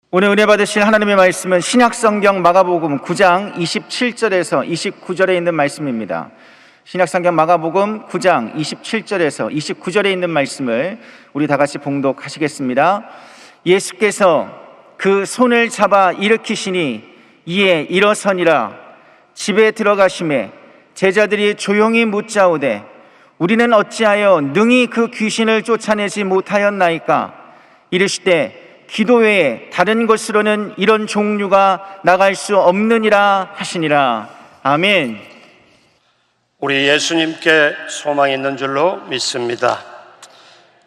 오늘 은혜 받으실 하나님의 말씀은 신약성경 마가복음 9장 27절에서 29절에 있는 말씀입니다. 신약성경 마가복음 9장 27절에서 29절에 있는 말씀을 우리 다 같이 봉독하시겠습니다. 예수께서 그 손을 잡아 일으키시니 이에 일어서니라. 집에 들어가심에 제자들이 조용히 묻자오되 우리는 어찌하여 능히 그 귀신을 쫓아내지 못하였나이까? 이르시되 기도 외에 다른 것으로는 이런 종류가 나갈 수 없느니라 하시니라. 아멘. 우리 예수님께 소망이 있는 줄로 믿습니다.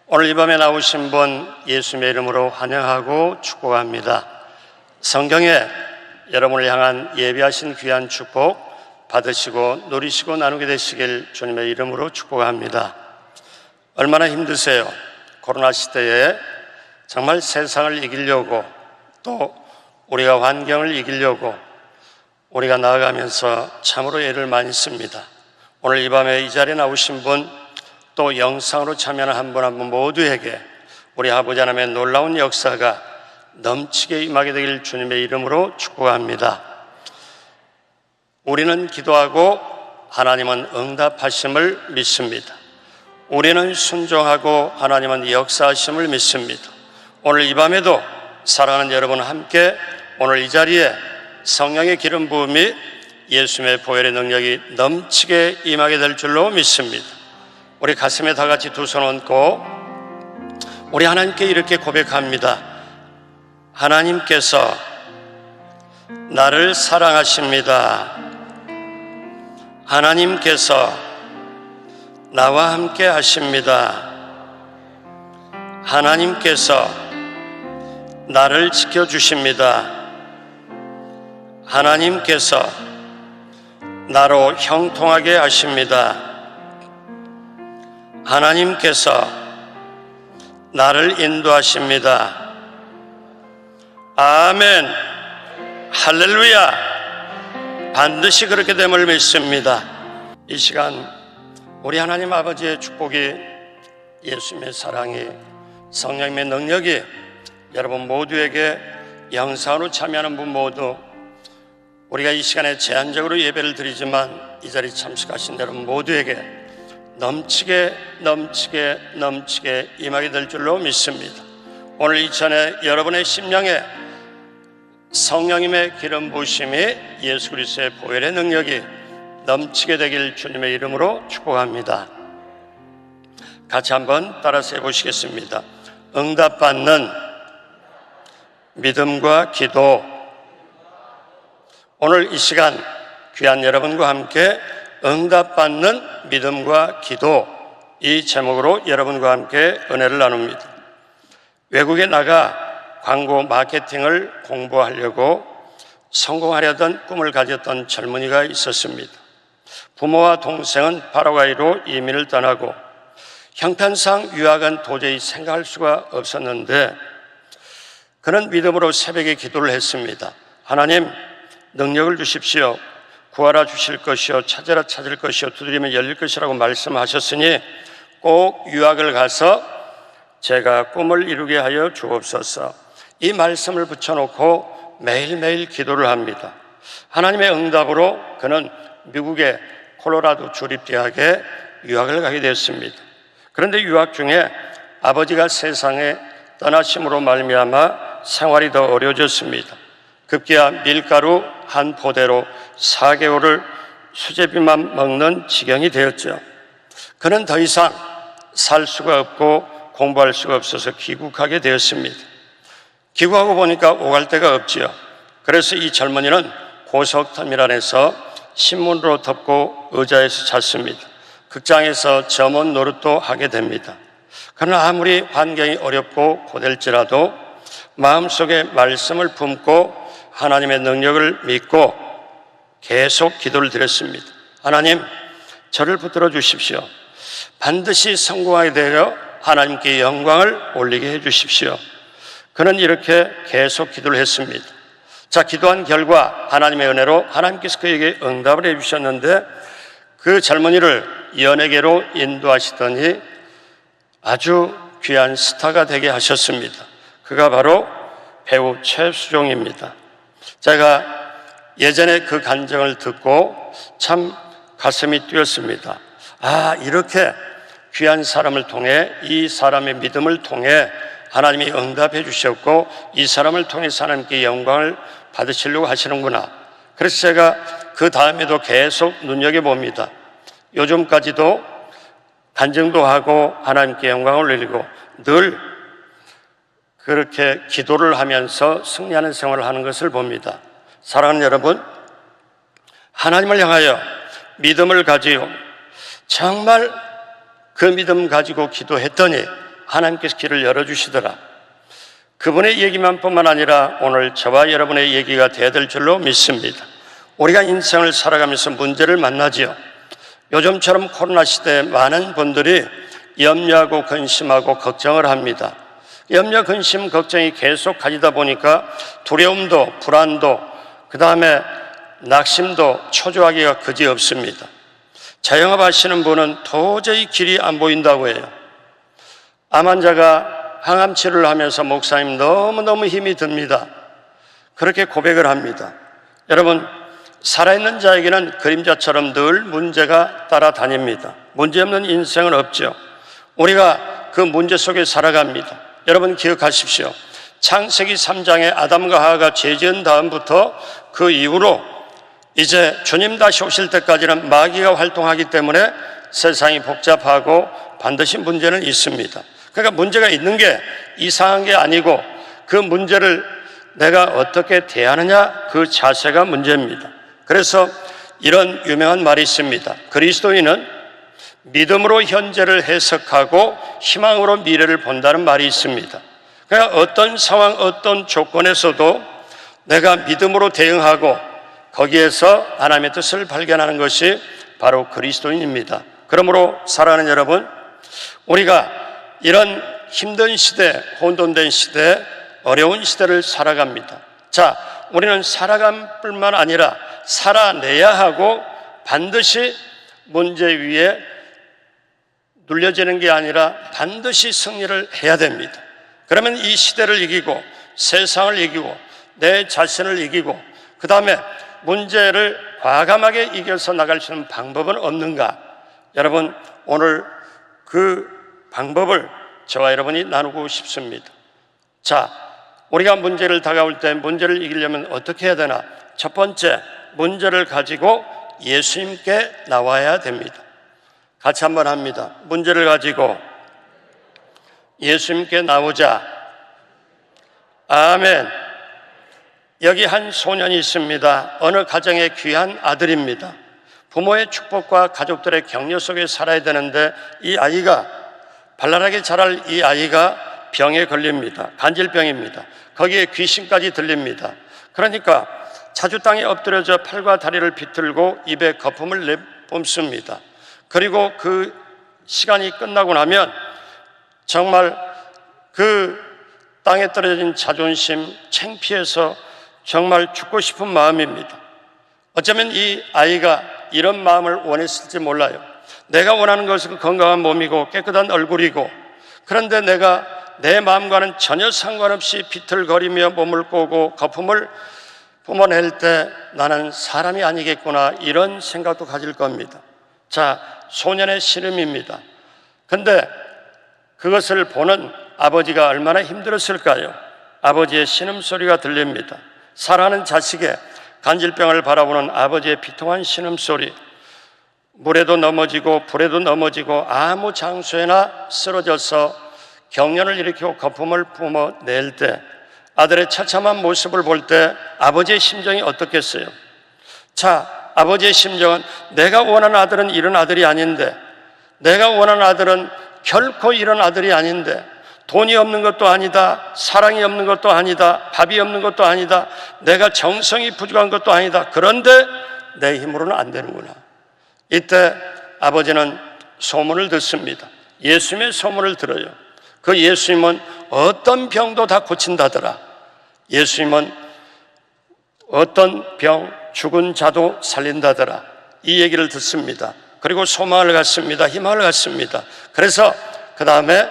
오늘 이 밤에 나오신 분 예수님의 이름으로 환영하고 축복합니다. 성경에 여러분을 향한 예비하신 귀한 축복 받으시고 누리시고 나누게 되시길 주님의 이름으로 축복합니다. 얼마나 힘드세요? 코로나 시대에 정말 세상을 이기려고, 또 우리가 환경을 이기려고 우리가 나아가면서 참으로 애를 많이 씁니다. 오늘 이 밤에 이 자리에 나오신 분, 또 영상으로 참여하는 한 분 한 분 모두에게 우리 아버지 하나님의 놀라운 역사가 넘치게 임하게 되길 주님의 이름으로 축복합니다. 우리는 기도하고 하나님은 응답하심을 믿습니다. 우리는 순종하고 하나님은 역사하심을 믿습니다. 오늘 이 밤에도 사랑하는 여러분 함께 오늘 이 자리에 성령의 기름 부음이 예수님의 보혈의 능력이 넘치게 임하게 될 줄로 믿습니다. 우리 가슴에 다 같이 두 손 얹고 우리 하나님께 이렇게 고백합니다. 하나님께서 나를 사랑하십니다. 하나님께서 나와 함께 하십니다. 하나님께서 나를 지켜주십니다. 하나님께서 나로 형통하게 하십니다. 하나님께서 나를 인도하십니다. 아멘. 할렐루야. 반드시 그렇게 됨을 믿습니다. 이 시간 우리 하나님 아버지의 축복이, 예수님의 사랑이, 성령님의 능력이 여러분 모두에게 영상으로 참여하는 분 모두, 우리가 이 시간에 제한적으로 예배를 드리지만 이 자리에 참석하신 여러분 모두에게 넘치게 임하게 될 줄로 믿습니다. 오늘 이전에 여러분의 심령에 성령님의 기름 부으심이, 예수 그리스도의 보혈의 능력이 넘치게 되길 주님의 이름으로 축복합니다. 같이 한번 따라서 해보시겠습니다. 응답받는 믿음과 기도. 오늘 이 시간 귀한 여러분과 함께 응답받는 믿음과 기도, 이 제목으로 여러분과 함께 은혜를 나눕니다. 외국에 나가 광고 마케팅을 공부하려고 성공하려던 꿈을 가졌던 젊은이가 있었습니다. 부모와 동생은 파라과이로 이민을 떠나고 형편상 유학은 도저히 생각할 수가 없었는데 그는 믿음으로 새벽에 기도를 했습니다. 하나님, 능력을 주십시오. 구하라 주실 것이요, 찾으라 찾을 것이요, 두드리면 열릴 것이라고 말씀하셨으니 꼭 유학을 가서 제가 꿈을 이루게 하여 주옵소서. 이 말씀을 붙여놓고 매일매일 기도를 합니다. 하나님의 응답으로 그는 미국의 콜로라도 주립대학에 유학을 가게 되었습니다. 그런데 유학 중에 아버지가 세상에 떠나심으로 말미암아 생활이 더 어려워졌습니다. 급기야 밀가루 한 포대로 4개월을 수제비만 먹는 지경이 되었죠. 그는 더 이상 살 수가 없고 공부할 수가 없어서 귀국하게 되었습니다. 귀국하고 보니까 오갈 데가 없지요. 그래서 이 젊은이는 고속터미널에서 신문으로 덮고 의자에서 잤습니다. 극장에서 점원 노릇도 하게 됩니다. 그러나 아무리 환경이 어렵고 고될지라도 마음속에 말씀을 품고 하나님의 능력을 믿고 계속 기도를 드렸습니다. 하나님, 저를 붙들어 주십시오. 반드시 성공하게 되어 하나님께 영광을 올리게 해 주십시오. 그는 이렇게 계속 기도를 했습니다. 자, 기도한 결과 하나님의 은혜로 하나님께서 그에게 응답을 해 주셨는데 그 젊은이를 연예계로 인도하시더니 아주 귀한 스타가 되게 하셨습니다. 그가 바로 배우 최수종입니다. 제가 예전에 그 간증을 듣고 참 가슴이 뛰었습니다. 아, 이렇게 귀한 사람을 통해, 이 사람의 믿음을 통해 하나님이 응답해 주셨고 이 사람을 통해서 하나님께 영광을 받으시려고 하시는구나. 그래서 제가 그 다음에도 계속 눈여겨봅니다. 요즘까지도 간증도 하고 하나님께 영광을 올리고 늘 그렇게 기도를 하면서 승리하는 생활을 하는 것을 봅니다. 사랑하는 여러분, 하나님을 향하여 믿음을 가지고 정말 그 믿음 가지고 기도했더니 하나님께서 길을 열어주시더라. 그분의 얘기만 뿐만 아니라 오늘 저와 여러분의 얘기가 돼야 될 줄로 믿습니다. 우리가 인생을 살아가면서 문제를 만나지요. 요즘처럼 코로나 시대에 많은 분들이 염려하고 근심하고 걱정을 합니다. 염려, 근심, 걱정이 계속 가지다 보니까 두려움도 불안도 그 다음에 낙심도 초조하기가 그지없습니다. 자영업 하시는 분은 도저히 길이 안 보인다고 해요. 암 환자가 항암 치료를 하면서 목사님 너무너무 힘이 듭니다. 그렇게 고백을 합니다. 여러분, 살아있는 자에게는 그림자처럼 늘 문제가 따라다닙니다. 문제없는 인생은 없죠. 우리가 그 문제 속에 살아갑니다. 여러분 기억하십시오. 창세기 3장에 아담과 하와가 죄 지은 다음부터 그 이후로 이제 주님 다시 오실 때까지는 마귀가 활동하기 때문에 세상이 복잡하고 반드시 문제는 있습니다. 그러니까 문제가 있는 게 이상한 게 아니고 그 문제를 내가 어떻게 대하느냐, 그 자세가 문제입니다. 그래서 이런 유명한 말이 있습니다. 그리스도인은 믿음으로 현재를 해석하고 희망으로 미래를 본다는 말이 있습니다. 그러니까 어떤 상황, 어떤 조건에서도 내가 믿음으로 대응하고 거기에서 하나님의 뜻을 발견하는 것이 바로 그리스도인입니다. 그러므로 사랑하는 여러분, 우리가 이런 힘든 시대, 혼돈된 시대, 어려운 시대를 살아갑니다. 자, 우리는 살아갈 뿐만 아니라 살아내야 하고 반드시 문제 위에 눌려지는 게 아니라 반드시 승리를 해야 됩니다. 그러면 이 시대를 이기고 세상을 이기고 내 자신을 이기고 그 다음에 문제를 과감하게 이겨서 나갈 수 있는 방법은 없는가? 여러분, 오늘 그 방법을 저와 여러분이 나누고 싶습니다. 자, 우리가 문제를 다가올 때 문제를 이기려면 어떻게 해야 되나? 첫 번째, 문제를 가지고 예수님께 나와야 됩니다. 같이 한번 합니다. 문제를 가지고 예수님께 나오자. 아멘. 여기 한 소년이 있습니다. 어느 가정의 귀한 아들입니다. 부모의 축복과 가족들의 격려 속에 살아야 되는데 이 아이가, 발랄하게 자랄 이 아이가 병에 걸립니다. 간질병입니다. 거기에 귀신까지 들립니다. 그러니까 자주 땅에 엎드려져 팔과 다리를 비틀고 입에 거품을 내뿜습니다. 그리고 그 시간이 끝나고 나면 정말 그 땅에 떨어진 자존심, 창피해서 정말 죽고 싶은 마음입니다. 어쩌면 이 아이가 이런 마음을 원했을지 몰라요. 내가 원하는 것은 건강한 몸이고 깨끗한 얼굴이고, 그런데 내가 내 마음과는 전혀 상관없이 비틀거리며 몸을 꼬고 거품을 뿜어낼 때 나는 사람이 아니겠구나, 이런 생각도 가질 겁니다. 자, 소년의 신음입니다. 근데 그것을 보는 아버지가 얼마나 힘들었을까요? 아버지의 신음소리가 들립니다. 사랑하는 자식의 간질병을 바라보는 아버지의 비통한 신음소리, 물에도 넘어지고 불에도 넘어지고 아무 장소에나 쓰러져서 경련을 일으키고 거품을 뿜어낼 때, 아들의 처참한 모습을 볼 때 아버지의 심정이 어떻겠어요? 자, 아버지의 심정은 내가 원하는 아들은 이런 아들이 아닌데, 내가 원하는 아들은 결코 이런 아들이 아닌데, 돈이 없는 것도 아니다, 사랑이 없는 것도 아니다, 밥이 없는 것도 아니다, 내가 정성이 부족한 것도 아니다. 그런데 내 힘으로는 안 되는구나. 이때 아버지는 소문을 듣습니다. 예수님의 소문을 들어요. 그 예수님은 어떤 병도 다 고친다더라. 예수님은 어떤 병, 죽은 자도 살린다더라. 이 얘기를 듣습니다. 그리고 소망을 갖습니다. 희망을 갖습니다. 그래서 그 다음에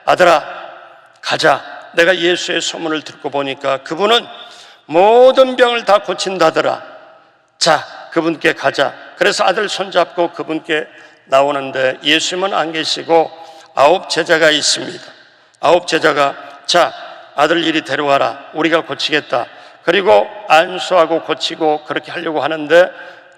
아들아 가자, 내가 예수의 소문을 듣고 보니까 그분은 모든 병을 다 고친다더라. 자, 그분께 가자. 그래서 아들 손잡고 그분께 나오는데 예수님은 안 계시고 9 제자가 있습니다. 9 제자가 자, 아들 이리 데려와라. 우리가 고치겠다. 그리고 안수하고 고치고 그렇게 하려고 하는데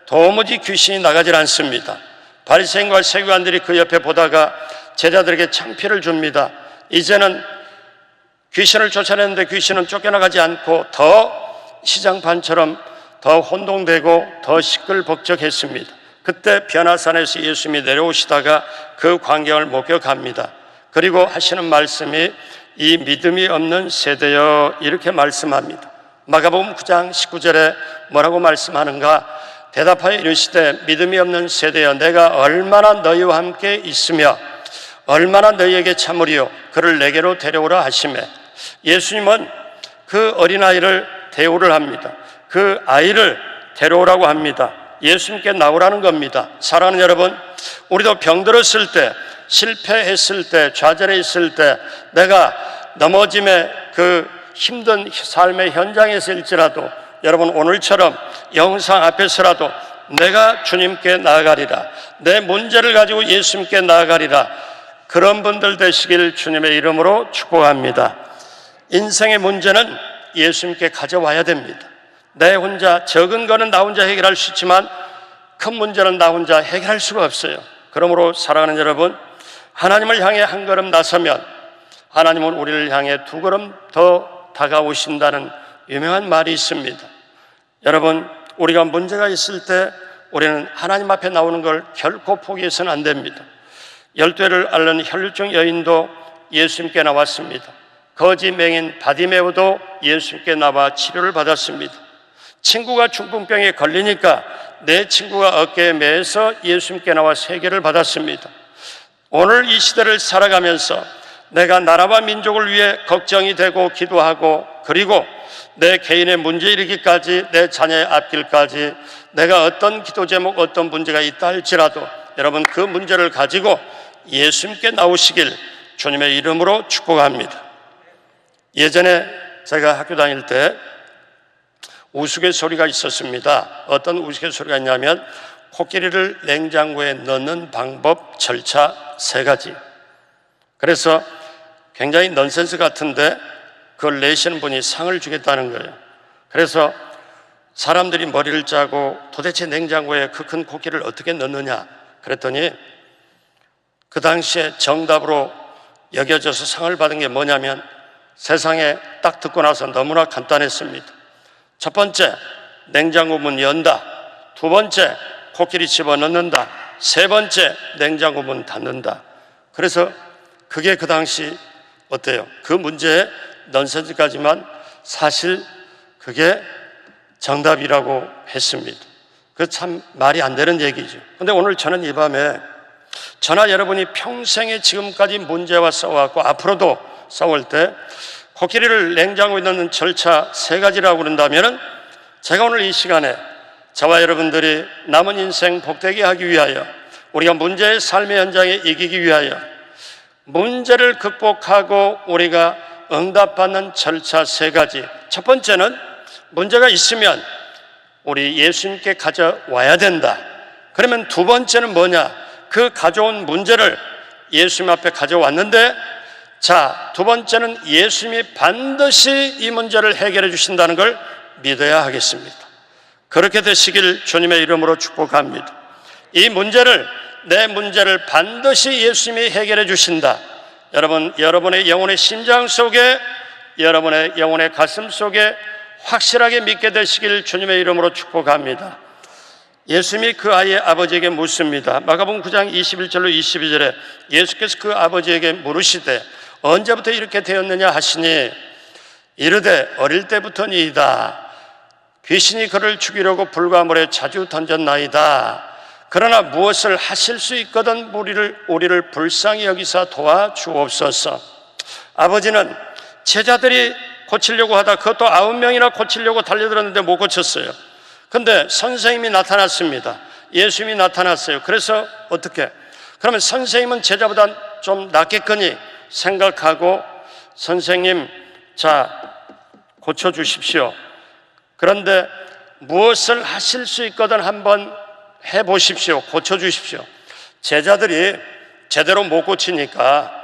도무지 귀신이 나가질 않습니다. 바리새인과 세교관들이 그 옆에 보다가 제자들에게 창피를 줍니다. 이제는 귀신을 쫓아내는데 귀신은 쫓겨나가지 않고 더 시장판처럼 더 혼동되고 더 시끌벅적했습니다. 그때 변화산에서 예수님이 내려오시다가 그 광경을 목격합니다. 그리고 하시는 말씀이 이 믿음이 없는 세대여 이렇게 말씀합니다. 마가복음 9장 19절에 뭐라고 말씀하는가? 대답하여 이르시되 믿음이 없는 세대여 내가 얼마나 너희와 함께 있으며 얼마나 너희에게 참으리요 그를 내게로 데려오라 하시매 예수님은 그 어린아이를 대우를 합니다. 그 아이를 데려오라고 합니다. 예수님께 나오라는 겁니다. 사랑하는 여러분, 우리도 병들었을 때, 실패했을 때, 좌절해 있을 때, 내가 넘어짐의 그 힘든 삶의 현장에서일지라도 여러분 오늘처럼 영상 앞에서라도 내가 주님께 나아가리라, 내 문제를 가지고 예수님께 나아가리라, 그런 분들 되시길 주님의 이름으로 축복합니다. 인생의 문제는 예수님께 가져와야 됩니다. 내 혼자 적은 거는 나 혼자 해결할 수 있지만 큰 문제는 나 혼자 해결할 수가 없어요. 그러므로 사랑하는 여러분, 하나님을 향해 한 걸음 나서면 하나님은 우리를 향해 2 걸음 더 다가오신다는 유명한 말이 있습니다. 여러분, 우리가 문제가 있을 때 우리는 하나님 앞에 나오는 걸 결코 포기해서는 안 됩니다. 12를 앓는 혈류증 여인도 예수님께 나왔습니다. 거지 맹인 바디메오도 예수님께 나와 치료를 받았습니다. 친구가 중풍병에 걸리니까 내 친구가 어깨에 매서 예수님께 나와 세계를 받았습니다. 오늘 이 시대를 살아가면서 내가 나라와 민족을 위해 걱정이 되고 기도하고 그리고 내 개인의 문제 일으키기까지 내 자녀의 앞길까지 내가 어떤 기도 제목 어떤 문제가 있다 할지라도 여러분 그 문제를 가지고 예수님께 나오시길 주님의 이름으로 축복합니다. 예전에 제가 학교 다닐 때 우스갯소리가 있었습니다. 어떤 우스갯소리가 있냐면 코끼리를 냉장고에 넣는 방법 절차 3가지. 그래서 굉장히 넌센스 같은데 그걸 내시는 분이 상을 주겠다는 거예요. 그래서 사람들이 머리를 짜고 도대체 냉장고에 그 큰 코끼리를 어떻게 넣느냐 그랬더니 그 당시에 정답으로 여겨져서 상을 받은 게 뭐냐면 세상에 딱 듣고 나서 너무나 간단했습니다. 첫 번째, 냉장고 문 연다. 2 번째, 코끼리 집어넣는다. 3 번째, 냉장고 문 닫는다. 그래서 그게 그 당시 어때요? 그 문제의 넌센스까지만 사실 그게 정답이라고 했습니다. 그 참 말이 안 되는 얘기죠. 근데 오늘 저는 이 밤에 저나 여러분이 평생에 지금까지 문제와 싸워왔고 앞으로도 싸울 때 코끼리를 냉장고에 넣는 절차 3가지라고 그런다면 제가 오늘 이 시간에 저와 여러분들이 남은 인생 복되게 하기 위하여 우리가 문제의 삶의 현장에 이기기 위하여 문제를 극복하고 우리가 응답받는 절차 3가지. 첫 번째는 문제가 있으면 우리 예수님께 가져와야 된다. 그러면 2 번째는 뭐냐? 그 가져온 문제를 예수님 앞에 가져왔는데 자, 2 번째는 예수님이 반드시 이 문제를 해결해 주신다는 걸 믿어야 하겠습니다. 그렇게 되시길 주님의 이름으로 축복합니다. 이 문제를 내 문제를 반드시 예수님이 해결해 주신다. 여러분, 여러분의 영혼의 심장 속에 여러분의 영혼의 가슴 속에 확실하게 믿게 되시길 주님의 이름으로 축복합니다. 예수님이 그 아이의 아버지에게 묻습니다. 마가복음 9장 21절로 22절에 예수께서 그 아버지에게 물으시되 언제부터 이렇게 되었느냐 하시니 이르되 어릴 때부터니이다. 귀신이 그를 죽이려고 불과 물에 자주 던졌나이다. 그러나 무엇을 하실 수 있거든 우리를 불쌍히 여기사 도와주옵소서. 아버지는 제자들이 고치려고 하다 그것도 9명이나 고치려고 달려들었는데 못 고쳤어요. 근데 선생님이 나타났습니다. 예수님이 나타났어요. 그래서 어떻게? 그러면 선생님은 제자보다 좀 낫겠거니 생각하고 선생님 자, 고쳐주십시오. 그런데 무엇을 하실 수 있거든 한번 해보십시오. 고쳐주십시오. 제자들이 제대로 못 고치니까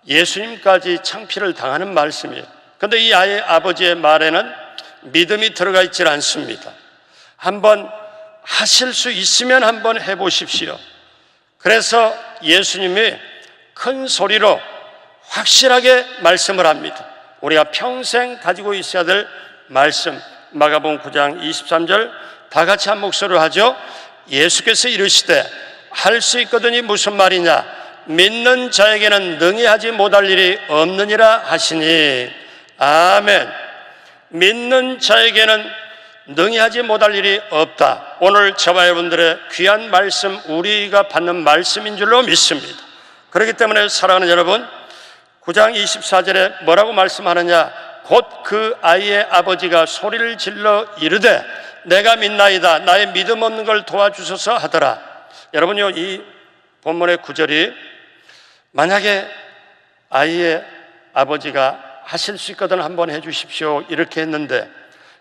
예수님까지 창피를 당하는 말씀이에요. 그런데 이 아이의 아버지의 말에는 믿음이 들어가 있질 않습니다. 한번 하실 수 있으면 한번 해보십시오. 그래서 예수님이 큰 소리로 확실하게 말씀을 합니다. 우리가 평생 가지고 있어야 될 말씀, 마가복음 9장 23절 다 같이 한 목소리로 하죠. 예수께서 이르시되 할 수 있거든이 무슨 말이냐, 믿는 자에게는 능히 하지 못할 일이 없느니라 하시니. 아멘. 믿는 자에게는 능히 하지 못할 일이 없다. 오늘 저와 여러분들의 귀한 말씀, 우리가 받는 말씀인 줄로 믿습니다. 그렇기 때문에 사랑하는 여러분, 9장 24절에 뭐라고 말씀하느냐, 곧 그 아이의 아버지가 소리를 질러 이르되 내가 믿나이다, 나의 믿음 없는 걸 도와주소서 하더라. 여러분요, 이 본문의 9절이 만약에 아이의 아버지가 하실 수 있거든 한번 해주십시오 이렇게 했는데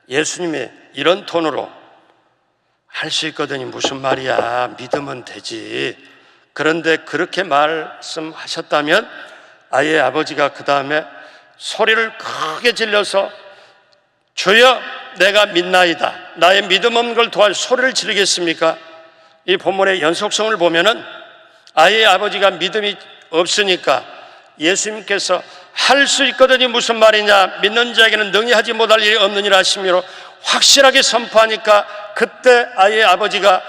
예수님이 이런 톤으로 할 수 있거든이 무슨 말이야, 믿으면 되지. 그런데 그렇게 말씀하셨다면 아이의 아버지가 그 다음에 소리를 크게 질러서 주여 내가 믿나이다, 나의 믿음 없는 걸 도와주, 소리를 지르겠습니까? 이 본문의 연속성을 보면은 아이의 아버지가 믿음이 없으니까 예수님께서 할 수 있거든이 무슨 말이냐, 믿는 자에게는 능히 하지 못할 일이 없느니라 하시므로 확실하게 선포하니까 그때 아이의 아버지가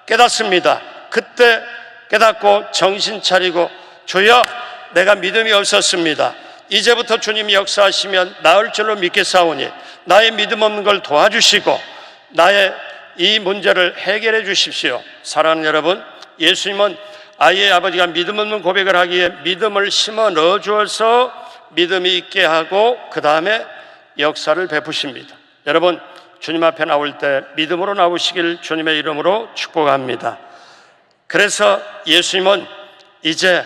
깨닫습니다. 그때 깨닫고 정신 차리고 주여 내가 믿음이 없었습니다, 이제부터 주님이 역사하시면 나을 줄로 믿겠사오니 나의 믿음 없는 걸 도와주시고 나의 이 문제를 해결해 주십시오. 사랑하는 여러분, 예수님은 아이의 아버지가 믿음 없는 고백을 하기에 믿음을 심어 넣어 주어서 믿음이 있게 하고 그 다음에 역사를 베푸십니다. 여러분, 주님 앞에 나올 때 믿음으로 나오시길 주님의 이름으로 축복합니다. 그래서 예수님은 이제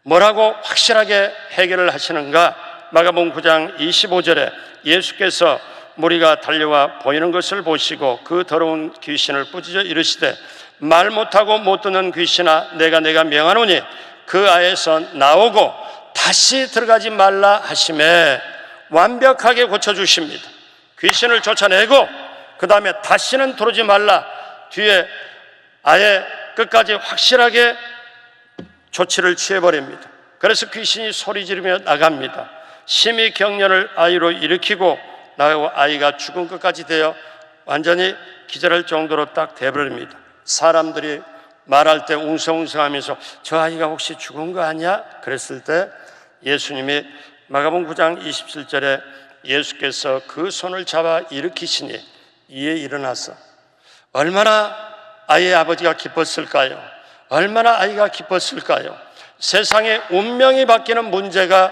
뭐라고 확실하게 해결을 하시는가? 마가복음 9장 25절에 예수께서 무리가 달려와 보이는 것을 보시고 그 더러운 귀신을 꾸짖어 이르시되 말 못하고 못 듣는 귀신아, 내가 명하노니 그 아이에서 나오고 다시 들어가지 말라 하시매 완벽하게 고쳐주십니다. 귀신을 쫓아내고 그 다음에 다시는 들어오지 말라, 뒤에 아예 끝까지 확실하게 조치를 취해버립니다. 그래서 귀신이 소리 지르며 나갑니다. 심히 경련을 아이로 일으키고 나가고 아이가 죽은 것까지 되어 완전히 기절할 정도로 딱 돼버립니다. 사람들이 말할 때 웅성웅성하면서 저 아이가 혹시 죽은 거 아니야? 그랬을 때 예수님이 마가복음 9장 27절에 예수께서 그 손을 잡아 일으키시니 이에 일어나서 얼마나 아이의 아버지가 기뻤을까요? 얼마나 아이가 기뻤을까요? 세상의 운명이 바뀌는 문제가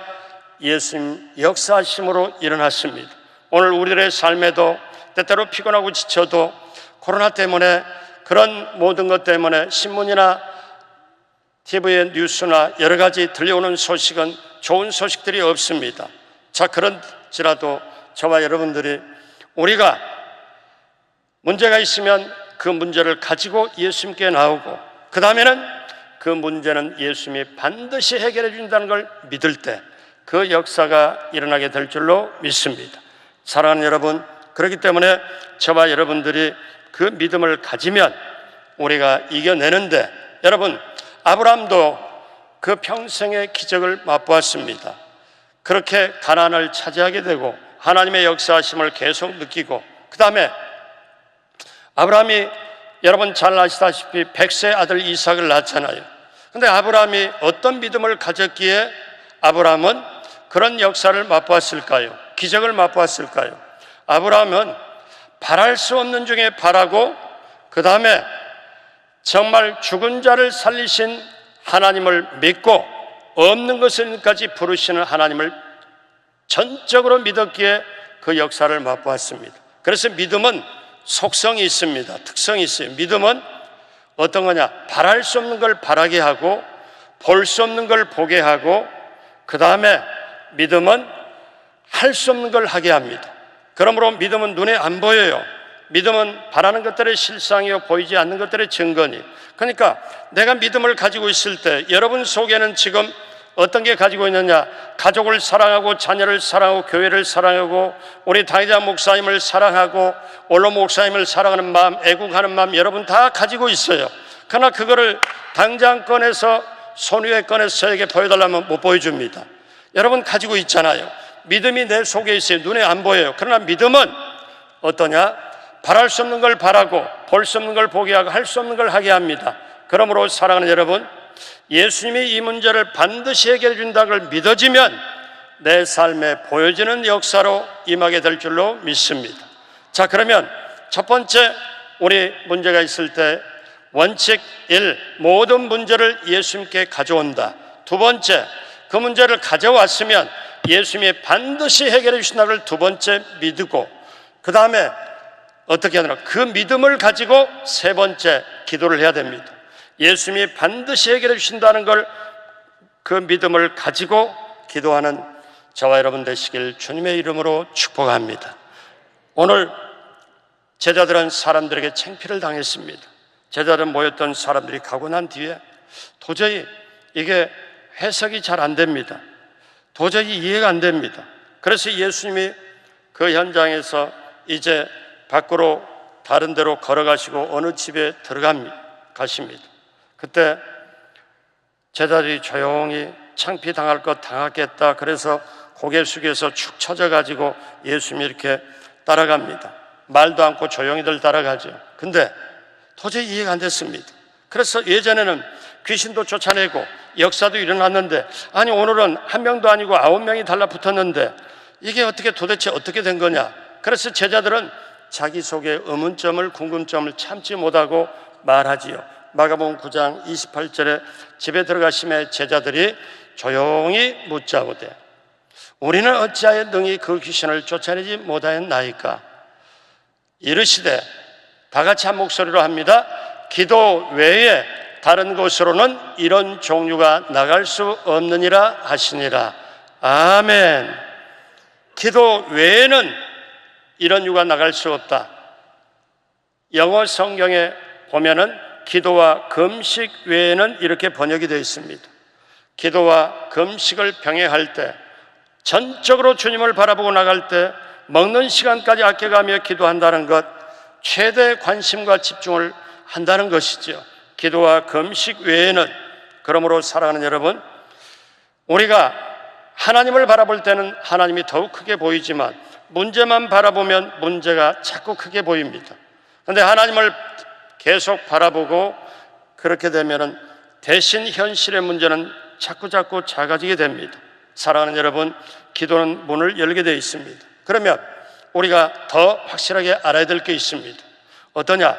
예수님 역사하심으로 일어났습니다. 오늘 우리들의 삶에도 때때로 피곤하고 지쳐도 코로나 때문에 그런 모든 것 때문에 신문이나 TV의 뉴스나 여러 가지 들려오는 소식은 좋은 소식들이 없습니다. 자, 그런지라도 저와 여러분들이 우리가 문제가 있으면 그 문제를 가지고 예수님께 나오고 그 다음에는 그 문제는 예수님이 반드시 해결해 준다는 걸 믿을 때 그 역사가 일어나게 될 줄로 믿습니다. 사랑하는 여러분, 그렇기 때문에 저와 여러분들이 그 믿음을 가지면 우리가 이겨내는데, 여러분 아브라함도 그 평생의 기적을 맛보았습니다. 그렇게 가나안을 차지하게 되고 하나님의 역사하심을 계속 느끼고 그 다음에 아브라함이 여러분 잘 아시다시피 100세 아들 이삭을 낳았잖아요. 그런데 아브라함이 어떤 믿음을 가졌기에 아브라함은 그런 역사를 맛보았을까요? 기적을 맛보았을까요? 아브라함은 바랄 수 없는 중에 바라고 그 다음에 정말 죽은 자를 살리신 하나님을 믿고 없는 것을까지 부르시는 하나님을 전적으로 믿었기에 그 역사를 맛보았습니다. 그래서 믿음은 속성이 있습니다. 특성이 있어요. 믿음은 어떤 거냐? 바랄 수 없는 걸 바라게 하고 볼 수 없는 걸 보게 하고 그 다음에 믿음은 할 수 없는 걸 하게 합니다. 그러므로 믿음은 눈에 안 보여요. 믿음은 바라는 것들의 실상이요 보이지 않는 것들의 증거니. 그러니까 내가 믿음을 가지고 있을 때 여러분 속에는 지금 어떤 게 가지고 있느냐? 가족을 사랑하고 자녀를 사랑하고 교회를 사랑하고 우리 당회자 목사님을 사랑하고 원로 목사님을 사랑하는 마음, 애국하는 마음 여러분 다 가지고 있어요. 그러나 그거를 당장 꺼내서 손 위에 꺼내서 저에게 보여달라면 못 보여줍니다. 여러분 가지고 있잖아요. 믿음이 내 속에 있어요. 눈에 안 보여요. 그러나 믿음은 어떠냐? 바랄 수 없는 걸 바라고 볼 수 없는 걸 보게 하고 할 수 없는 걸 하게 합니다. 그러므로 사랑하는 여러분, 예수님이 이 문제를 반드시 해결해 준다는 걸 믿어지면 내 삶에 보여지는 역사로 임하게 될 줄로 믿습니다. 자, 그러면 첫 번째 우리 문제가 있을 때 원칙 1, 모든 문제를 예수님께 가져온다. 두 번째, 그 문제를 가져왔으면 예수님이 반드시 해결해 주신다는 걸 두 번째 믿고, 그 다음에 어떻게 하느냐? 그 믿음을 가지고 세 번째 기도를 해야 됩니다. 예수님이 반드시 해결해 주신다는 걸 그 믿음을 가지고 기도하는 저와 여러분 되시길 주님의 이름으로 축복합니다. 오늘 제자들은 사람들에게 창피를 당했습니다. 제자들 모였던 사람들이 가고 난 뒤에 도저히 이게 해석이 잘 안 됩니다. 도저히 이해가 안 됩니다. 그래서 예수님이 그 현장에서 이제 밖으로 다른 데로 걸어가시고 어느 집에 가십니다. 그때 제자들이 조용히 창피당할 것 당하겠다 그래서 고개 숙여서 축 처져가지고 예수님이 이렇게 따라갑니다. 말도 않고 조용히들 따라가죠. 근데 도저히 이해가 안 됐습니다. 그래서 예전에는 귀신도 쫓아내고 역사도 일어났는데 아니 오늘은 한 명도 아니고 9명이 달라붙었는데 이게 도대체 어떻게 된 거냐. 그래서 제자들은 자기 속에 의문점을 궁금점을 참지 못하고 말하지요. 마가복음 9장 28절에 집에 들어가심에 제자들이 조용히 묻자오되 우리는 어찌하여 능히 그 귀신을 쫓아내지 못하였나이까. 이르시되 다 같이 한 목소리로 합니다. 기도 외에 다른 곳으로는 이런 종류가 나갈 수 없느니라 하시니라. 아멘. 기도 외에는 이런 유가 나갈 수 없다. 영어 성경에 보면은 기도와 금식 외에는 이렇게 번역이 되어 있습니다. 기도와 금식을 병행할 때, 전적으로 주님을 바라보고 나갈 때 먹는 시간까지 아껴가며 기도한다는 것, 최대 관심과 집중을 한다는 것이죠. 기도와 금식 외에는. 그러므로 사랑하는 여러분, 우리가 하나님을 바라볼 때는 하나님이 더욱 크게 보이지만 문제만 바라보면 문제가 자꾸 크게 보입니다. 그런데 하나님을 계속 바라보고 그렇게 되면은 대신 현실의 문제는 자꾸 작아지게 됩니다. 사랑하는 여러분, 기도는 문을 열게 되어 있습니다. 그러면 우리가 더 확실하게 알아야 될 게 있습니다. 어떠냐?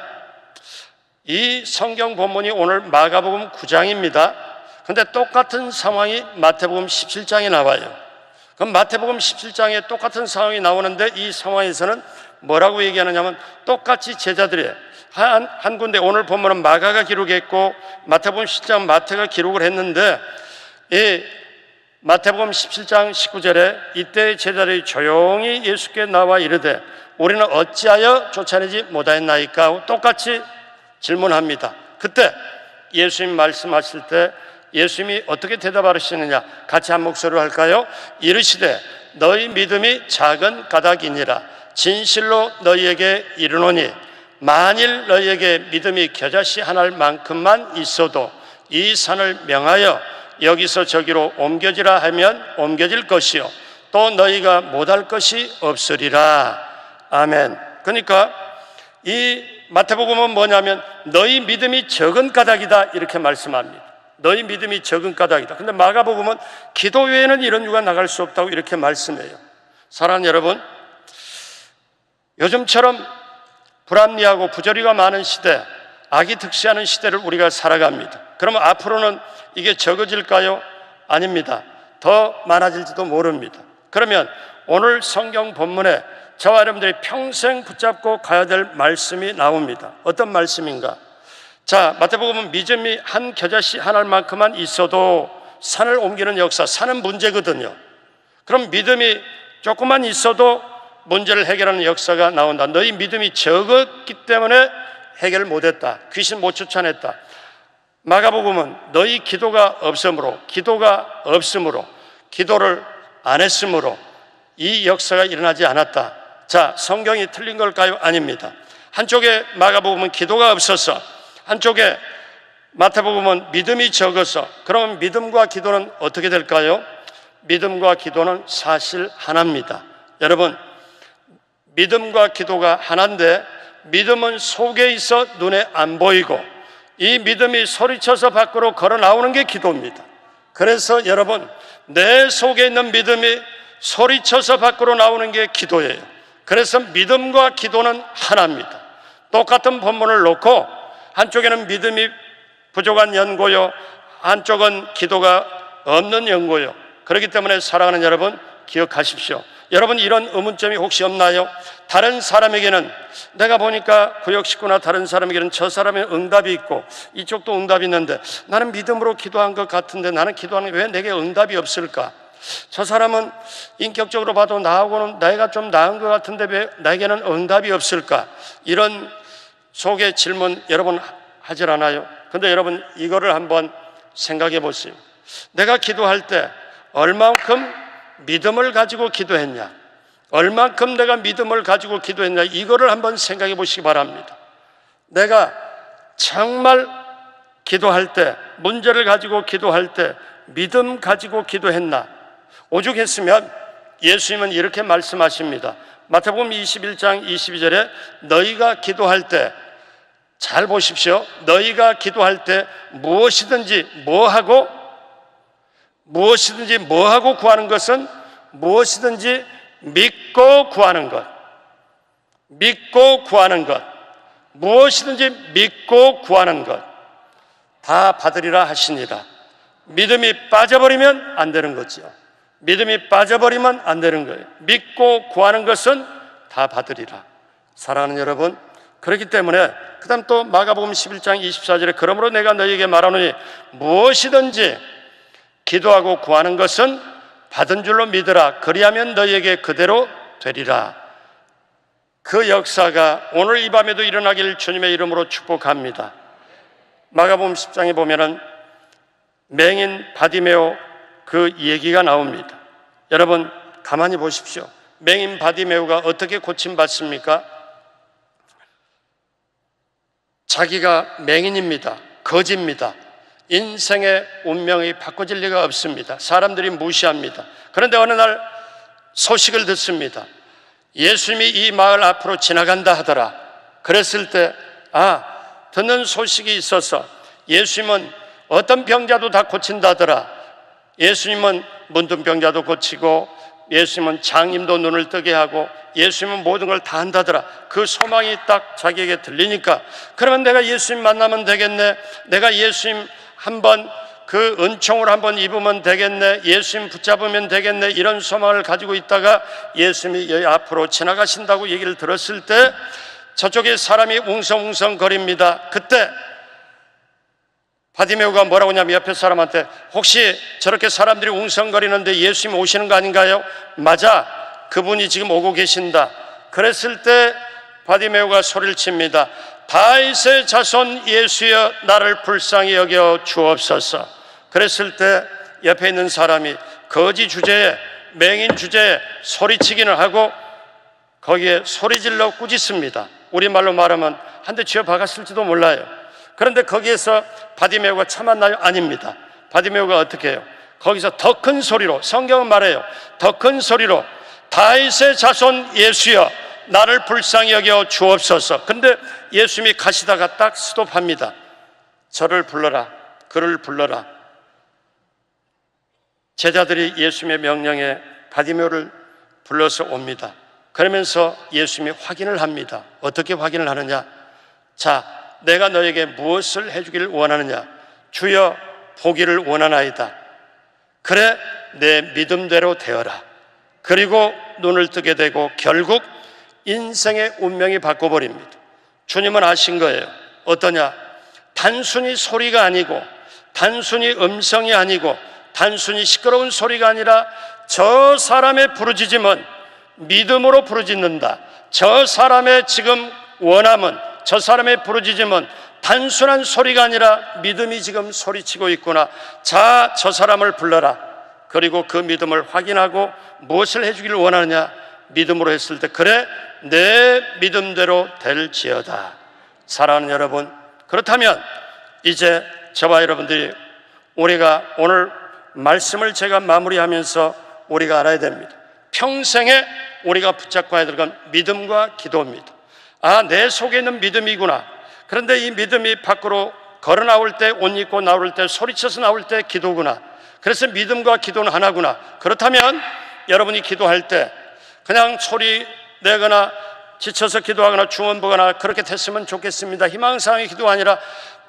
이 성경 본문이 오늘 마가복음 9장입니다. 그런데 똑같은 상황이 마태복음 17장에 나와요. 그럼 마태복음 17장에 똑같은 상황이 나오는데 이 상황에서는 뭐라고 얘기하느냐면 똑같이 제자들이 한 군데, 오늘 본문은 마가가 기록했고 마태복음 17장 마태가 기록을 했는데 이 마태복음 17장 19절에 이때 제자들이 조용히 예수께 나와 이르되 우리는 어찌하여 쫓아내지 못하였나이까 하고 똑같이 질문합니다. 그때 예수님 말씀하실 때 예수님이 어떻게 대답하시느냐, 같이 한 목소리로 할까요? 이르시되 너희 믿음이 작은 까닭이니라. 진실로 너희에게 이르노니 만일 너희에게 믿음이 겨자씨 하나일 만큼만 있어도 이 산을 명하여 여기서 저기로 옮겨지라 하면 옮겨질 것이요 또 너희가 못할 것이 없으리라. 아멘. 그러니까 이 마태복음은 뭐냐면 너희 믿음이 적은 까닭이다 이렇게 말씀합니다. 너희 믿음이 적은 까닭이다. 근데 마가복음은 기도 외에는 이런 유가 나갈 수 없다고 이렇게 말씀해요. 사랑하는 여러분, 요즘처럼 불합리하고 부조리가 많은 시대, 악이 득세하는 시대를 우리가 살아갑니다. 그러면 앞으로는 이게 적어질까요? 아닙니다. 더 많아질지도 모릅니다. 그러면 오늘 성경 본문에 저와 여러분들이 평생 붙잡고 가야 될 말씀이 나옵니다. 어떤 말씀인가? 자, 마태복음은 믿음이 한 겨자씨 하나만큼만 있어도 산을 옮기는 역사, 산은 문제거든요. 그럼 믿음이 조금만 있어도 문제를 해결하는 역사가 나온다. 너희 믿음이 적었기 때문에 해결을 못했다. 귀신 못 쫓아냈다. 마가복음은 너희 기도가 없으므로, 기도를 안 했으므로 이 역사가 일어나지 않았다. 자, 성경이 틀린 걸까요? 아닙니다. 한쪽에 마가복음은 기도가 없어서, 한쪽에 마태복음은 믿음이 적어서. 그러면 믿음과 기도는 어떻게 될까요? 믿음과 기도는 사실 하나입니다. 여러분, 믿음과 기도가 하나인데 믿음은 속에 있어 눈에 안 보이고 이 믿음이 소리쳐서 밖으로 걸어 나오는 게 기도입니다. 그래서 여러분, 내 속에 있는 믿음이 소리쳐서 밖으로 나오는 게 기도예요. 그래서 믿음과 기도는 하나입니다. 똑같은 본문을 놓고 한쪽에는 믿음이 부족한 연고요, 한쪽은 기도가 없는 연고요. 그렇기 때문에 사랑하는 여러분, 기억하십시오. 여러분, 이런 의문점이 혹시 없나요? 다른 사람에게는, 내가 보니까 구역 식구나 다른 사람에게는 저 사람의 응답이 있고 이쪽도 응답이 있는데 나는 믿음으로 기도한 것 같은데 나는 기도하는 게 왜 내게 응답이 없을까? 저 사람은 인격적으로 봐도 나하고는 내가 좀 나은 것 같은데 왜 나에게는 응답이 없을까? 이런 속의 질문 여러분 하질 않아요? 근데 여러분, 이거를 한번 생각해 보세요. 내가 기도할 때 얼만큼 믿음을 가지고 기도했냐? 얼만큼 내가 믿음을 가지고 기도했냐? 이거를 한번 생각해 보시기 바랍니다. 내가 정말 기도할 때, 문제를 가지고 기도할 때 믿음 가지고 기도했나? 오죽했으면 예수님은 이렇게 말씀하십니다. 마태복음 21장 22절에 너희가 기도할 때, 잘 보십시오. 너희가 기도할 때 무엇이든지 뭐하고 구하는 것은 무엇이든지 믿고 구하는 것. 믿고 구하는 것. 무엇이든지 믿고 구하는 것. 다 받으리라 하시니라. 믿음이 빠져버리면 안 되는 거죠. 믿음이 빠져버리면 안 되는 거예요. 믿고 구하는 것은 다 받으리라. 사랑하는 여러분, 그렇기 때문에 그 다음 또 마가복음 11장 24절에 그러므로 내가 너희에게 말하노니 무엇이든지 기도하고 구하는 것은 받은 줄로 믿으라. 그리하면 너희에게 그대로 되리라. 그 역사가 오늘 이 밤에도 일어나길 주님의 이름으로 축복합니다. 마가복음 10장에 보면은 맹인 바디메오 그 얘기가 나옵니다. 여러분, 가만히 보십시오. 맹인 바디메오가 어떻게 고침받습니까? 자기가 맹인입니다. 거지입니다. 인생의 운명이 바꿔질 리가 없습니다. 사람들이 무시합니다. 그런데 어느 날 소식을 듣습니다. 예수님이 이 마을 앞으로 지나간다 하더라. 그랬을 때 듣는 소식이 있어서 예수님은 어떤 병자도 다 고친다 하더라. 예수님은 문둥병자도 고치고 예수님은 장님도 눈을 뜨게 하고 예수님은 모든 걸 다 한다더라. 그 소망이 딱 자기에게 들리니까 그러면 내가 예수님 만나면 되겠네. 내가 예수님 한번 그 은총을 한번 입으면 되겠네. 예수님 붙잡으면 되겠네. 이런 소망을 가지고 있다가 예수님이 여기 앞으로 지나가신다고 얘기를 들었을 때 저쪽에 사람이 웅성웅성거립니다. 그때 바디메오가 뭐라고 하냐면 옆에 사람한테 혹시 저렇게 사람들이 웅성거리는데 예수님 오시는 거 아닌가요? 맞아, 그분이 지금 오고 계신다. 그랬을 때 바디메오가 소리를 칩니다. 다윗의 자손 예수여 나를 불쌍히 여겨 주옵소서. 그랬을 때 옆에 있는 사람이 거지 주제에 맹인 주제에 소리치기는 하고 거기에 소리질러 꾸짖습니다. 우리말로 말하면 한 대 쥐어 박았을지도 몰라요. 그런데 거기에서 바디메오가 참았나요? 아닙니다. 바디메오가 어떻게 해요? 거기서 더 큰 소리로, 성경은 말해요, 더 큰 소리로 다윗의 자손 예수여 나를 불쌍히 여겨 주옵소서. 근데 예수님이 가시다가 딱 스톱합니다. 저를 불러라, 그를 불러라. 제자들이 예수님의 명령에 바디메오를 불러서 옵니다. 그러면서 예수님이 확인을 합니다. 어떻게 확인을 하느냐? 자, 내가 너에게 무엇을 해주기를 원하느냐? 주여 보기를 원하나이다. 그래, 내 믿음대로 되어라. 그리고 눈을 뜨게 되고 결국 인생의 운명이 바꿔버립니다. 주님은 아신 거예요. 어떠냐? 단순히 소리가 아니고 단순히 음성이 아니고 단순히 시끄러운 소리가 아니라 저 사람의 부르짖음은 믿음으로 부르짖는다. 저 사람의 지금 원함은, 저 사람의 부르짖음은 단순한 소리가 아니라 믿음이 지금 소리치고 있구나. 자, 저 사람을 불러라. 그리고 그 믿음을 확인하고 무엇을 해주기를 원하느냐. 믿음으로 했을 때 그래, 내 믿음대로 될지어다. 사랑하는 여러분, 그렇다면 이제 저와 여러분들이 우리가 오늘 말씀을 제가 마무리하면서 우리가 알아야 됩니다. 평생에 우리가 붙잡고 될 건 믿음과 기도입니다. 아, 내 속에 있는 믿음이구나. 그런데 이 믿음이 밖으로 걸어 나올 때, 옷 입고 나올 때, 소리쳐서 나올 때 기도구나. 그래서 믿음과 기도는 하나구나. 그렇다면 여러분이 기도할 때 그냥 소리 내거나 지쳐서 기도하거나 중언부거나 그렇게 됐으면 좋겠습니다. 희망사항의 기도가 아니라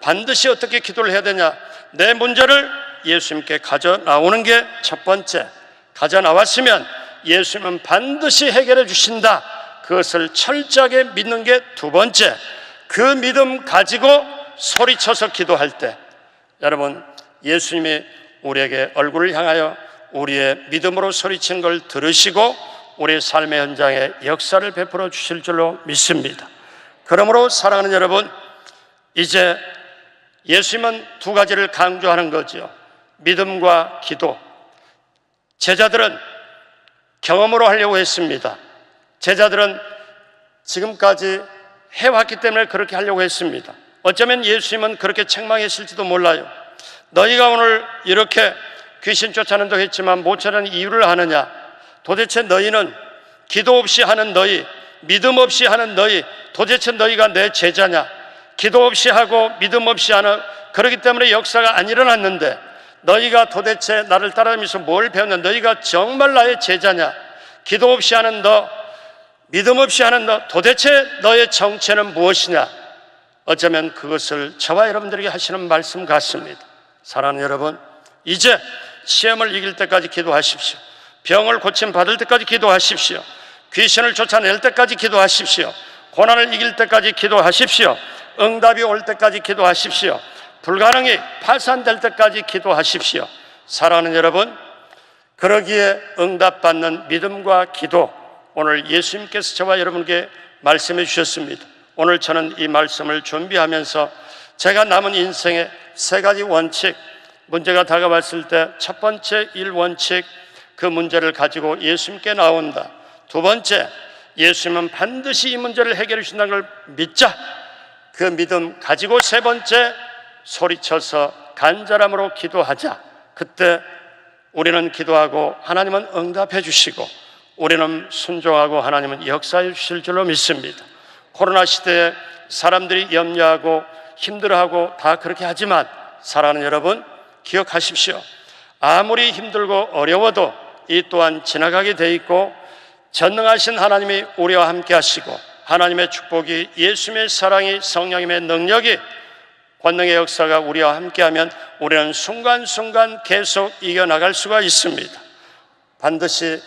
반드시 어떻게 기도를 해야 되냐. 내 문제를 예수님께 가져 나오는 게 첫 번째. 가져 나왔으면 예수님은 반드시 해결해 주신다. 그것을 철저하게 믿는 게 두 번째. 그 믿음 가지고 소리쳐서 기도할 때 여러분, 예수님이 우리에게 얼굴을 향하여 우리의 믿음으로 소리치는 걸 들으시고 우리의 삶의 현장에 역사를 베풀어 주실 줄로 믿습니다. 그러므로 사랑하는 여러분, 이제 예수님은 두 가지를 강조하는 거죠. 믿음과 기도. 제자들은 경험으로 하려고 했습니다. 제자들은 지금까지 해왔기 때문에 그렇게 하려고 했습니다. 어쩌면 예수님은 그렇게 책망했을지도 몰라요. 너희가 오늘 이렇게 귀신 쫓아낸다고 했지만 못 쫓아내는 이유를 아느냐. 도대체 너희는 기도 없이 하는 너희, 믿음 없이 하는 너희, 도대체 너희가 내 제자냐. 기도 없이 하고 믿음 없이 하는, 그렇기 때문에 역사가 안 일어났는데 너희가 도대체 나를 따라다니면서 뭘 배웠냐. 너희가 정말 나의 제자냐. 기도 없이 하는 너, 믿음 없이 하는 너, 도대체 너의 정체는 무엇이냐. 어쩌면 그것을 저와 여러분들에게 하시는 말씀 같습니다. 사랑하는 여러분, 이제 시험을 이길 때까지 기도하십시오. 병을 고침 받을 때까지 기도하십시오. 귀신을 쫓아낼 때까지 기도하십시오. 고난을 이길 때까지 기도하십시오. 응답이 올 때까지 기도하십시오. 불가능이 파산될 때까지 기도하십시오. 사랑하는 여러분, 그러기에 응답받는 믿음과 기도, 오늘 예수님께서 저와 여러분께 말씀해 주셨습니다. 오늘 저는 이 말씀을 준비하면서 제가 남은 인생의 세 가지 원칙, 문제가 다가왔을 때 첫 번째 1원칙, 그 문제를 가지고 예수님께 나온다. 두 번째, 예수님은 반드시 이 문제를 해결해 주신다는 걸 믿자. 그 믿음 가지고 세 번째, 소리쳐서 간절함으로 기도하자. 그때 우리는 기도하고 하나님은 응답해 주시고 우리는 순종하고 하나님은 역사해 주실 줄로 믿습니다. 코로나 시대에 사람들이 염려하고 힘들어하고 다 그렇게 하지만 사랑하는 여러분, 기억하십시오. 아무리 힘들고 어려워도 이 또한 지나가게 돼 있고 전능하신 하나님이 우리와 함께 하시고 하나님의 축복이, 예수님의 사랑이, 성령님의 능력이, 권능의 역사가 우리와 함께하면 우리는 순간순간 계속 이겨나갈 수가 있습니다. 반드시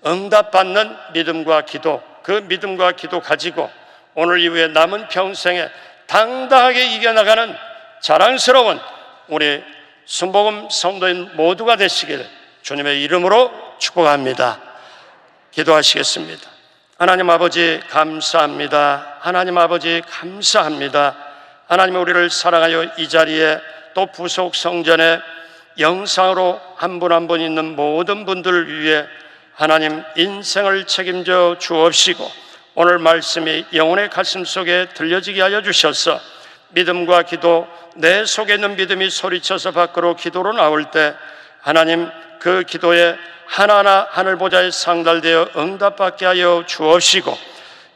응답받는 믿음과 기도, 그 믿음과 기도 가지고 오늘 이후에 남은 평생에 당당하게 이겨나가는 자랑스러운 우리 순복음 성도인 모두가 되시기를 주님의 이름으로 축복합니다. 기도하시겠습니다. 하나님 아버지 감사합니다. 하나님 아버지 감사합니다. 하나님, 우리를 사랑하여 이 자리에 또 부속 성전에 영상으로 한 분 한 분 있는 모든 분들을 위해 하나님 인생을 책임져 주옵시고 오늘 말씀이 영혼의 가슴 속에 들려지게 하여 주셔서 믿음과 기도, 내 속에 있는 믿음이 소리쳐서 밖으로 기도로 나올 때 하나님, 그 기도에 하나하나 하늘 보좌에 상달되어 응답받게 하여 주옵시고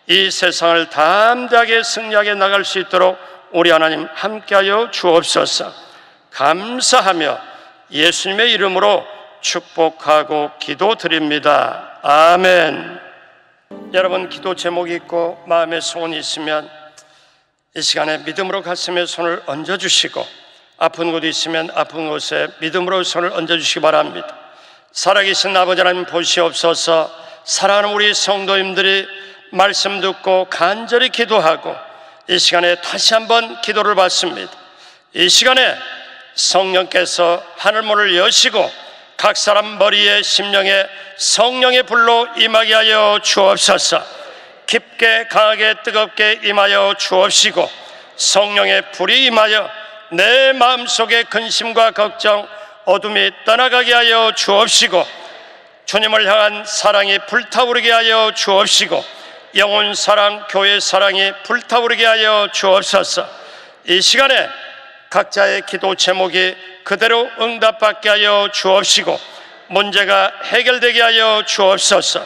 이 세상을 담대하게 승리하게 나갈 수 있도록 우리 하나님 함께하여 주옵소서. 감사하며 예수님의 이름으로 축복하고 기도드립니다. 아멘. 여러분, 기도 제목이 있고 마음에 소원이 있으면 이 시간에 믿음으로 가슴에 손을 얹어주시고 아픈 곳이 있으면 아픈 곳에 믿음으로 손을 얹어주시기 바랍니다. 살아계신 아버지 하나님 보시옵소서. 사랑하는 우리 성도님들이 말씀 듣고 간절히 기도하고 이 시간에 다시 한번 기도를 받습니다. 이 시간에 성령께서 하늘문을 여시고 각 사람 머리에 심령에 성령의 불로 임하게 하여 주옵소서. 깊게 강하게 뜨겁게 임하여 주옵시고 성령의 불이 임하여 내 마음속의 근심과 걱정 어둠이 떠나가게 하여 주옵시고 주님을 향한 사랑이 불타오르게 하여 주옵시고 영혼 사랑, 교회 사랑이 불타오르게 하여 주옵소서. 이 시간에 각자의 기도 제목이 그대로 응답받게 하여 주옵시고 문제가 해결되게 하여 주옵소서.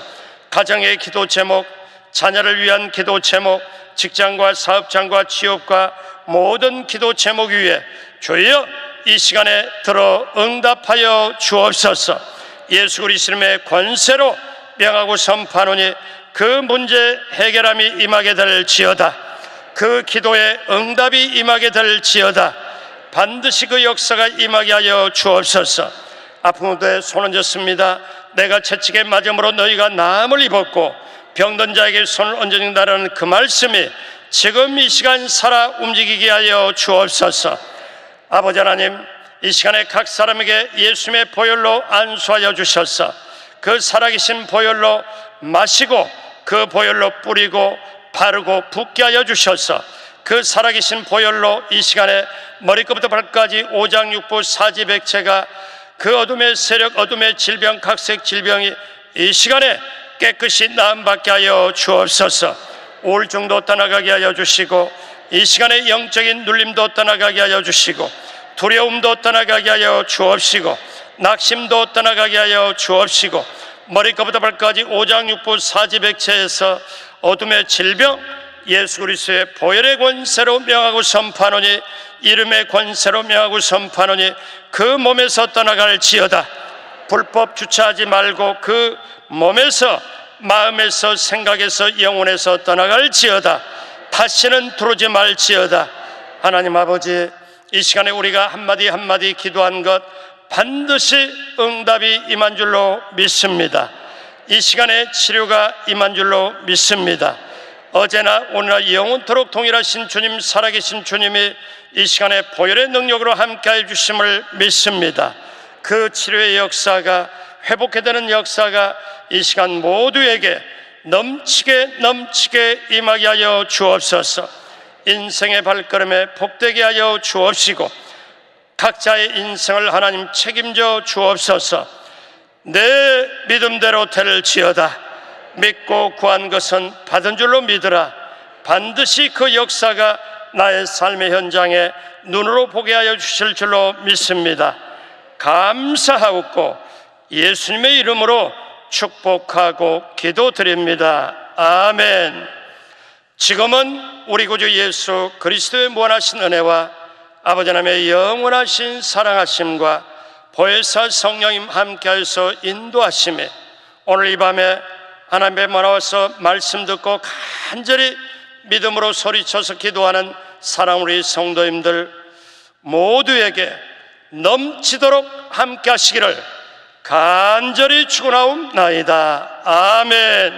가정의 기도 제목, 자녀를 위한 기도 제목, 직장과 사업장과 취업과 모든 기도 제목 위에 주여 이 시간에 들어 응답하여 주옵소서. 예수 그리스도의 권세로 명하고 선포하노니 그 문제 해결함이 임하게 될지어다. 그 기도에 응답이 임하게 될지어다. 반드시 그 역사가 임하게 하여 주옵소서. 아픈 곳에 손 얹었습니다. 내가 채찍에 맞음으로 너희가 나음을 입었고 병든 자에게 손을 얹어준다는 그 말씀이 지금 이 시간 살아 움직이게 하여 주옵소서. 아버지 하나님, 이 시간에 각 사람에게 예수님의 보혈로 안수하여 주셔서 그 살아계신 보혈로 마시고 그 보혈로 뿌리고 바르고 붓게 하여 주셔서 그 살아계신 보혈로 이 시간에 머리끝부터 발까지 오장육부 사지백체가 그 어둠의 세력, 어둠의 질병, 각색 질병이 이 시간에 깨끗이 나음받게 하여 주옵소서. 우울증도 떠나가게 하여 주시고 이 시간에 영적인 눌림도 떠나가게 하여 주시고 두려움도 떠나가게 하여 주옵시고 낙심도 떠나가게 하여 주옵시고 머리끝부터 발까지 오장육부 사지백체에서 어둠의 질병 예수 그리스도의 보혈의 권세로 명하고 선포하노니 이름의 권세로 명하고 선포하노니 그 몸에서 떠나갈지어다. 불법 주차하지 말고 그 몸에서 마음에서 생각에서 영혼에서 떠나갈지어다. 다시는 들어오지 말지어다. 하나님 아버지, 이 시간에 우리가 한마디 한마디 기도한 것 반드시 응답이 임한 줄로 믿습니다. 이 시간에 치료가 임한 줄로 믿습니다. 어제나 오늘나 영원토록 동일하신 주님, 살아계신 주님이 이 시간에 보혈의 능력으로 함께해 주심을 믿습니다. 그 치료의 역사가, 회복해 되는 역사가 이 시간 모두에게 넘치게 임하게 하여 주옵소서. 인생의 발걸음에 복되게 하여 주옵시고 각자의 인생을 하나님 책임져 주옵소서. 내 믿음대로 될지어다. 믿고 구한 것은 받은 줄로 믿으라. 반드시 그 역사가 나의 삶의 현장에 눈으로 보게 하여 주실 줄로 믿습니다. 감사하옵고 예수님의 이름으로 축복하고 기도드립니다. 아멘. 지금은 우리 구주 예수 그리스도의 무한하신 은혜와 아버지 하나님의 영원하신 사랑하심과 보혜사 성령님 함께하여서 인도하심에 오늘 이 밤에 하나님의 나와서 말씀 듣고 간절히 믿음으로 소리쳐서 기도하는 사랑 우리 성도님들 모두에게 넘치도록 함께 하시기를 간절히 축원하옵나이다. 아멘.